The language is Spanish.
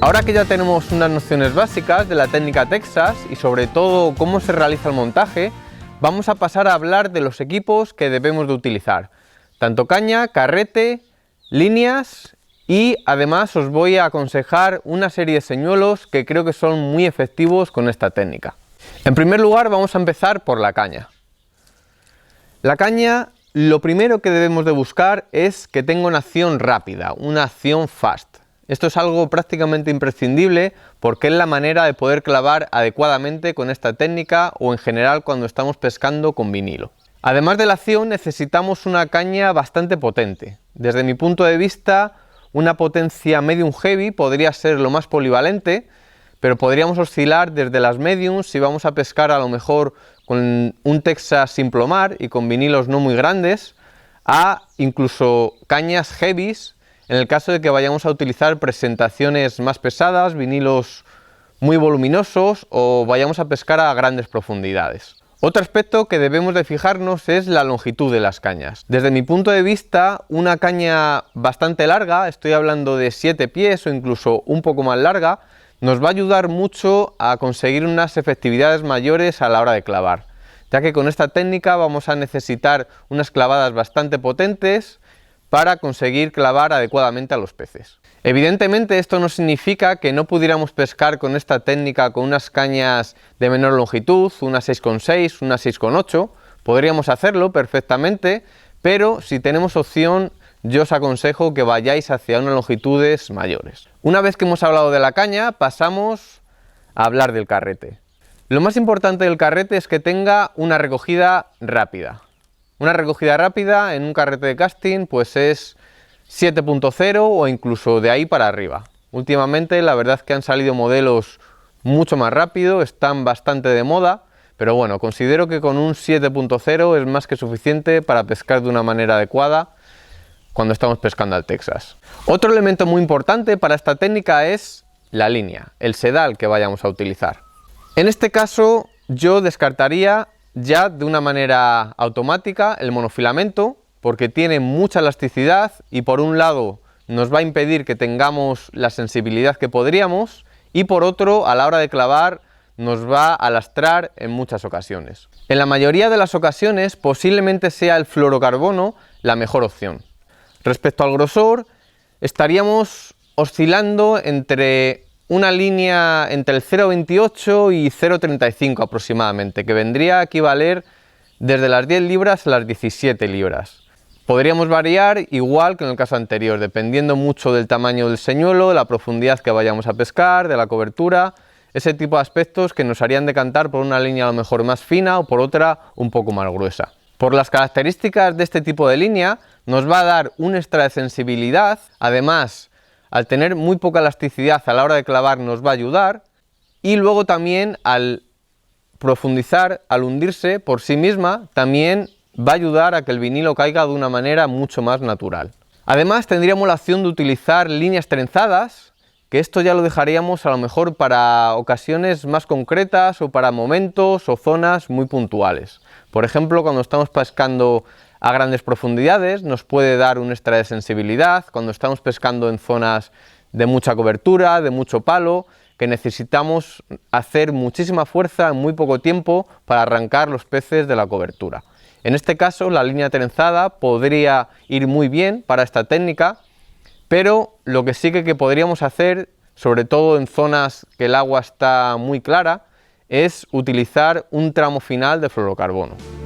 Ahora que ya tenemos unas nociones básicas de la técnica Texas y sobre todo cómo se realiza el montaje, vamos a pasar a hablar de los equipos que debemos de utilizar, tanto caña, carrete, líneas y además os voy a aconsejar una serie de señuelos que creo que son muy efectivos con esta técnica. En primer lugar vamos a empezar por la caña. La caña, lo primero que debemos de buscar es que tenga una acción rápida, una acción fast. Esto es algo prácticamente imprescindible porque es la manera de poder clavar adecuadamente con esta técnica o en general cuando estamos pescando con vinilo. Además de la acción necesitamos una caña bastante potente. Desde mi punto de vista, una potencia medium heavy podría ser lo más polivalente, pero podríamos oscilar desde las mediums si vamos a pescar a lo mejor con un Texas sin plomar y con vinilos no muy grandes, a incluso cañas heavies en el caso de que vayamos a utilizar presentaciones más pesadas, vinilos muy voluminosos o vayamos a pescar a grandes profundidades. Otro aspecto que debemos de fijarnos es la longitud de las cañas. Desde mi punto de vista, una caña bastante larga, estoy hablando de 7 pies o incluso un poco más larga, nos va a ayudar mucho a conseguir unas efectividades mayores a la hora de clavar, ya que con esta técnica vamos a necesitar unas clavadas bastante potentes para conseguir clavar adecuadamente a los peces. Evidentemente esto no significa que no pudiéramos pescar con esta técnica con unas cañas de menor longitud, una 6,6, una 6,8, podríamos hacerlo perfectamente, pero si tenemos opción yo os aconsejo que vayáis hacia unas longitudes mayores. Una vez que hemos hablado de la caña, pasamos a hablar del carrete. Lo más importante del carrete es que tenga una recogida rápida. Una recogida rápida en un carrete de casting pues es 7.0 o incluso de ahí para arriba. Últimamente la verdad es que han salido modelos mucho más rápido, están bastante de moda, pero bueno, considero que con un 7.0 es más que suficiente para pescar de una manera adecuada cuando estamos pescando al Texas. Otro elemento muy importante para esta técnica es la línea, el sedal que vayamos a utilizar. En este caso yo descartaría ya de una manera automática el monofilamento porque tiene mucha elasticidad y por un lado nos va a impedir que tengamos la sensibilidad que podríamos y por otro a la hora de clavar nos va a lastrar en muchas ocasiones. En la mayoría de las ocasiones posiblemente sea el fluorocarbono la mejor opción. Respecto al grosor, estaríamos oscilando entre una línea entre el 0,28 y 0,35 aproximadamente, que vendría a equivaler desde las 10 libras a las 17 libras. Podríamos variar igual que en el caso anterior, dependiendo mucho del tamaño del señuelo, de la profundidad que vayamos a pescar, de la cobertura, ese tipo de aspectos que nos harían decantar por una línea a lo mejor más fina o por otra un poco más gruesa. Por las características de este tipo de línea, nos va a dar un extra de sensibilidad, además, al tener muy poca elasticidad a la hora de clavar nos va a ayudar y luego también al profundizar, al hundirse por sí misma, también va a ayudar a que el vinilo caiga de una manera mucho más natural. Además tendríamos la opción de utilizar líneas trenzadas, que esto ya lo dejaríamos a lo mejor para ocasiones más concretas o para momentos o zonas muy puntuales. Por ejemplo, cuando estamos pescando a grandes profundidades nos puede dar un extra de sensibilidad, cuando estamos pescando en zonas de mucha cobertura, de mucho palo, que necesitamos hacer muchísima fuerza en muy poco tiempo para arrancar los peces de la cobertura. En este caso la línea trenzada podría ir muy bien para esta técnica, pero lo que sí que podríamos hacer, sobre todo en zonas que el agua está muy clara, es utilizar un tramo final de fluorocarbono.